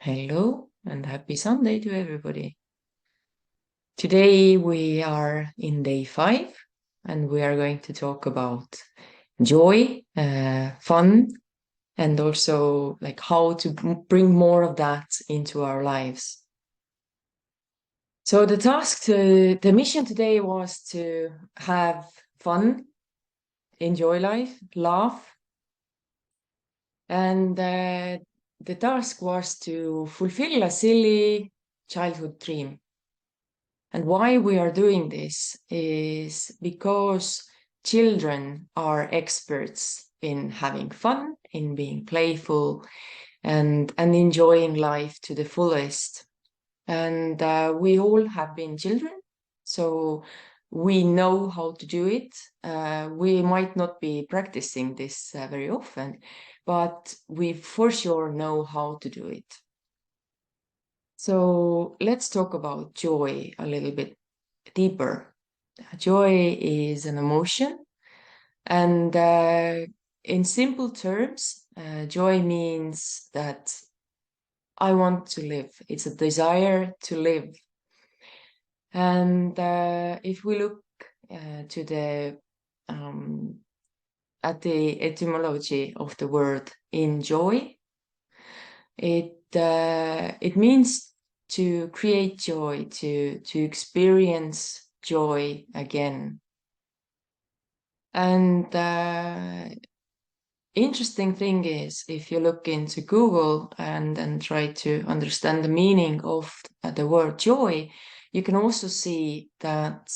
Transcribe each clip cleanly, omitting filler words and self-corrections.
Hello and happy Sunday to everybody. Today we are in day 5 and we are going to talk about joy, fun, and also like how to bring more of that into our lives. So the mission today was to have fun, enjoy life, laugh, and the task was to fulfill a silly childhood dream. And why we are doing this is because children are experts in having fun, in being playful, and enjoying life to the fullest. And we all have been children, so we know how to do it. We might not be practicing this very often, but we for sure know how to do it. So let's talk about joy a little bit deeper. Joy is an emotion, and in simple terms, joy means that I want to live. It's a desire to live. And if we look to the at the etymology of the word enjoy, it means to create joy, to experience joy again. And interesting thing is, if you look into Google and try to understand the meaning of the word joy, you can also see that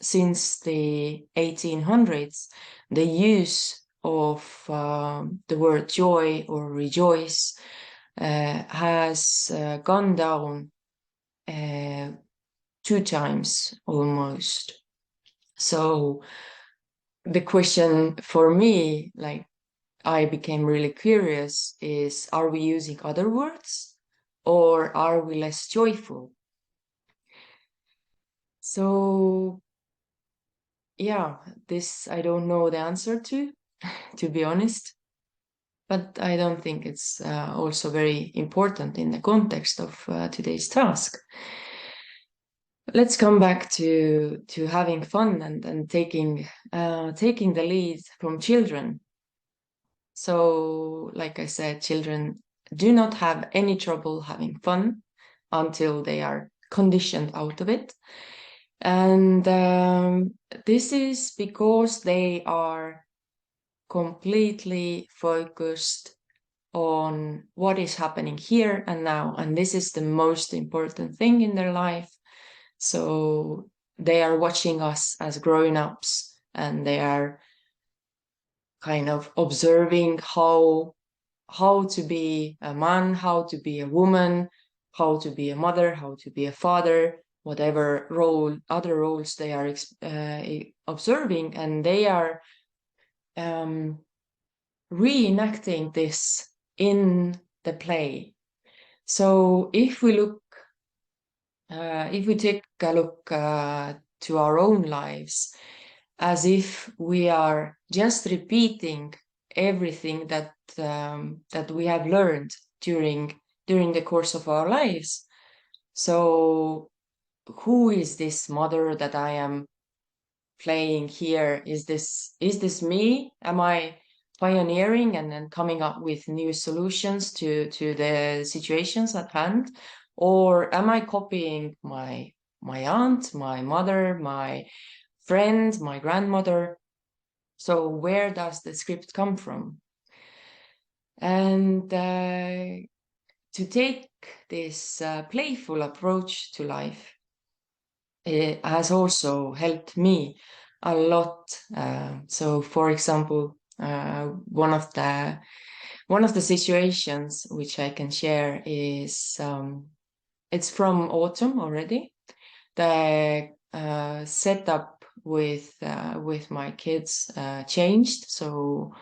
since the 1800s, the use of the word joy or rejoice has gone down 2 times almost. So the question for me, like I became really curious, is are we using other words or are we less joyful? So yeah, this I don't know the answer to be honest, but I don't think it's also very important in the context of today's task. Let's come back to having fun and taking the lead from children. So, like I said, children do not have any trouble having fun until they are conditioned out of it. And this is because they are completely focused on what is happening here and now. And this is the most important thing in their life. So they are watching us as grown-ups and they are kind of observing how to be a man, how to be a woman, how to be a mother, how to be a father, whatever other roles they are observing, and they are reenacting this in the play. So if we take a look to our own lives, as if we are just repeating everything that we have learned during the course of our lives. So, who is this mother that I am playing here? Is this me? Am I pioneering and then coming up with new solutions to the situations at hand, or am I copying my aunt, my mother, my friend, my grandmother? So where does the script come from? And to take this playful approach to life, it has also helped me a lot. So, for example, one of the situations which I can share is it's from autumn already. The setup with my kids changed. So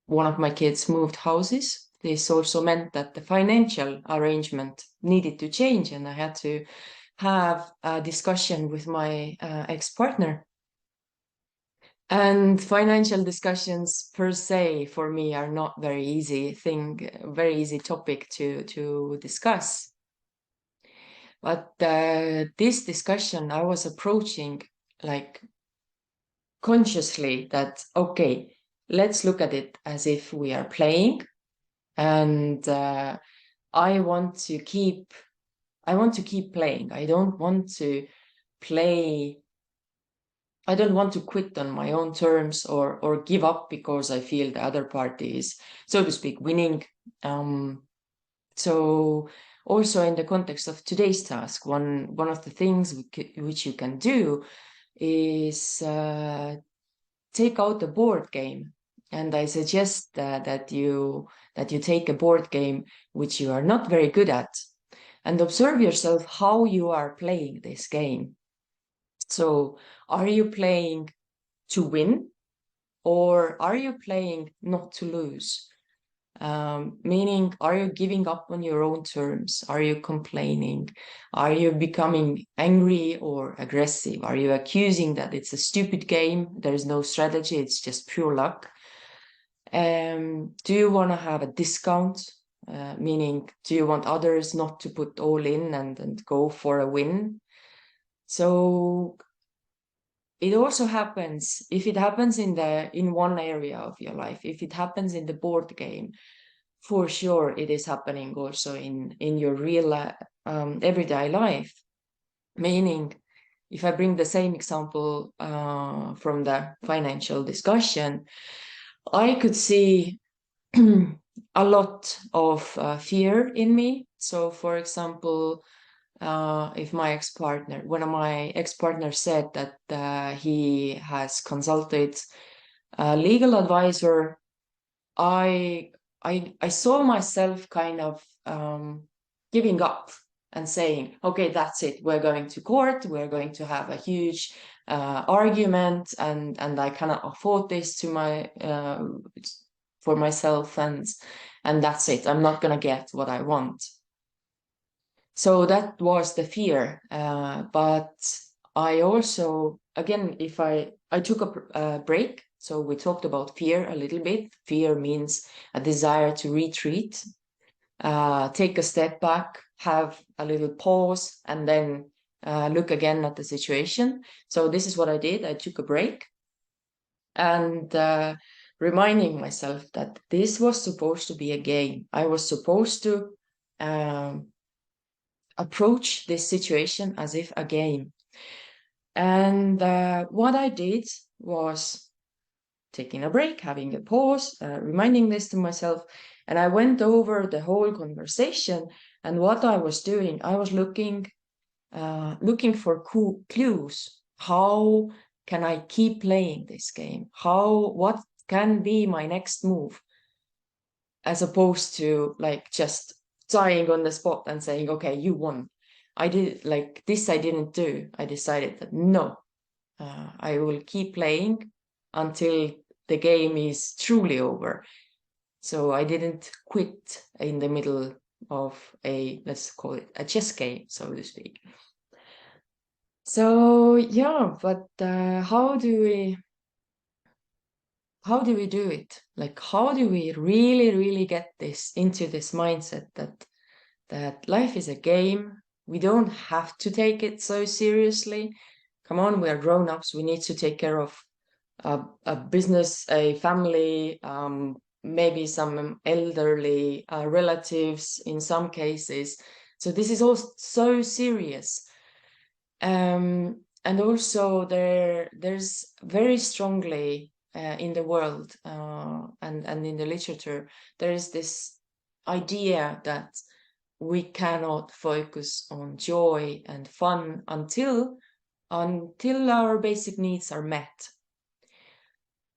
one of my kids moved houses. This also meant that the financial arrangement needed to change, and I had to have a discussion with my ex-partner. And financial discussions per se for me are not very easy topic to discuss. But this discussion I was approaching like consciously that, okay, let's look at it as if we are playing, and I want to keep playing. I don't want to play. I don't want to quit on my own terms or give up because I feel the other party is, so to speak, winning. So also in the context of today's task, one of the things which you can do is take out a board game. And I suggest that you take a board game which you are not very good at and observe yourself how you are playing this game. So are you playing to win, or are you playing not to lose? Meaning, are you giving up on your own terms? Are you complaining? Are you becoming angry or aggressive? Are you accusing that it's a stupid game? There is no strategy, it's just pure luck. Do you want to have a discount? Meaning, do you want others not to put all in and go for a win? So it also happens, if it happens in one area of your life, if it happens in the board game, for sure it is happening also in your real everyday life. Meaning, if I bring the same example from the financial discussion, I could see a lot of fear in me. So, for example, if my ex-partner, one of my ex-partners said that he has consulted a legal advisor, I saw myself kind of giving up and saying, okay, that's it. We're going to court. We're going to have a huge argument, and I cannot afford this to my for myself, and that's it. I'm not gonna get what I want. So that was the fear. But I also, again, if I took a break. So we talked about fear a little bit. Fear means a desire to retreat, take a step back, have a little pause, and then look again at the situation. So this is what I did. I took a break and reminding myself that this was supposed to be a game. I was supposed to um, approach this situation as if a game. And what I did was taking a break, having a pause, reminding this to myself. And I went over the whole conversation. And what I was doing, I was looking for clues. How can I keep playing this game? What can be my next move? As opposed to like just dying on the spot and saying, okay, you won. I did like this, I didn't do. I decided that no, I will keep playing until the game is truly over. So I didn't quit in the middle of let's call it a chess game, so to speak. So yeah, but how do we do it? Like, how do we really, really get this into this mindset that life is a game? We don't have to take it so seriously. Come on, we are grown-ups. We need to take care of a business, a family, maybe some elderly relatives in some cases. So this is all so serious. And also there's very strongly in the world and in the literature, there is this idea that we cannot focus on joy and fun until our basic needs are met.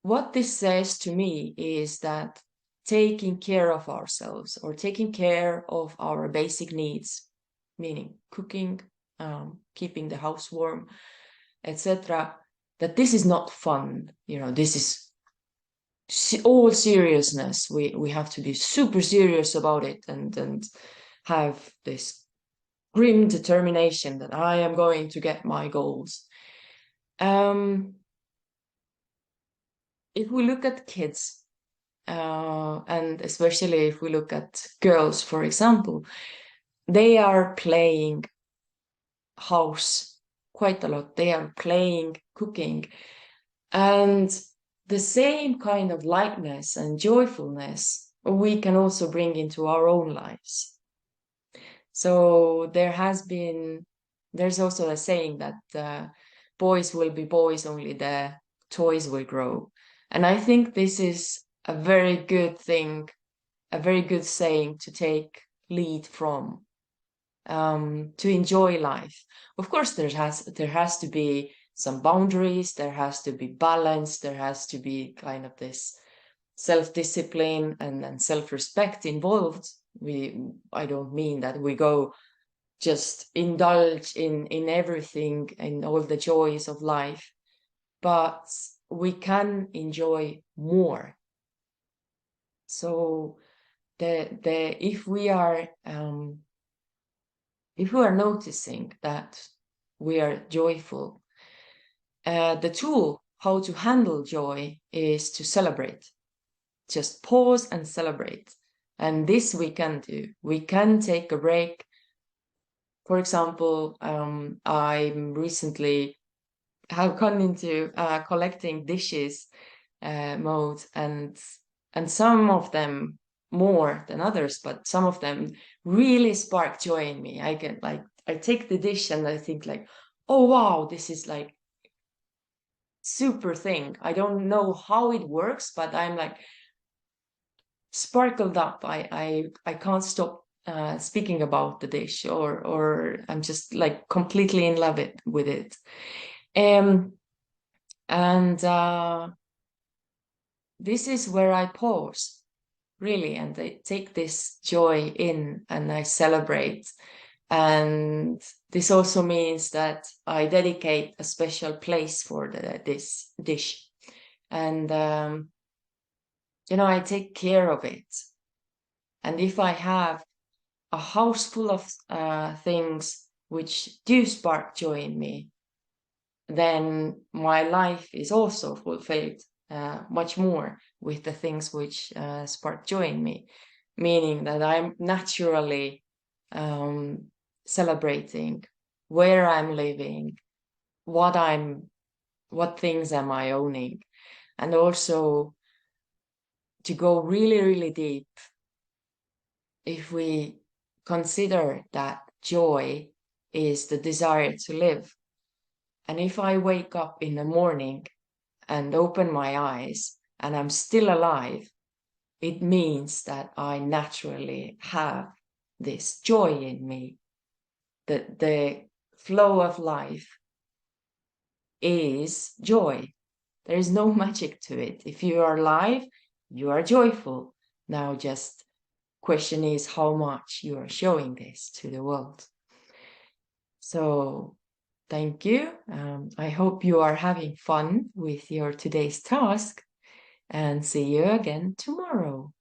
What this says to me is that taking care of ourselves or taking care of our basic needs, meaning cooking, keeping the house warm, etc., that this is not fun. This is all seriousness. We have to be super serious about it and have this grim determination that I am going to get my goals. if we look at kids, and especially if we look at girls, for example, they are playing house quite a lot. They are playing, cooking, and the same kind of lightness and joyfulness we can also bring into our own lives. So there's also a saying that boys will be boys, only the toys will grow. And I think this is a very good thing, a very good saying to take lead from, to enjoy life. Of course, there has to be some boundaries, there has to be balance, there has to be kind of this self-discipline and self-respect involved. I don't mean that we go just indulge in everything and all the joys of life, but we can enjoy more. So the if we are noticing that we are joyful, the tool how to handle joy is to celebrate. Just pause and celebrate. And this we can do. We can take a break. For example, I recently have gone into collecting dishes mode, and some of them more than others, but some of them really spark joy in me. I take the dish and I think like, oh wow, this is like super thing. I don't know how it works, but I'm like sparkled up. I can't stop speaking about the dish, or I'm just like completely in love with it. Um, and this is where I pause really, and I take this joy in and I celebrate. And this also means that I dedicate a special place for this dish, and I take care of it. And if I have a house full of things which do spark joy in me, then my life is also fulfilled much more with the things which spark joy in me, meaning that I'm naturally um, celebrating where I'm living, what I'm, what things am I owning, and also to go really, really deep. If we consider that joy is the desire to live, and if I wake up in the morning and open my eyes and I'm still alive, it means that I naturally have this joy in me. That the flow of life is joy. There is no magic to it. If you are alive, you are joyful. Now, just question is how much you are showing this to the world. So thank you. I hope you are having fun with your today's task, and see you again tomorrow.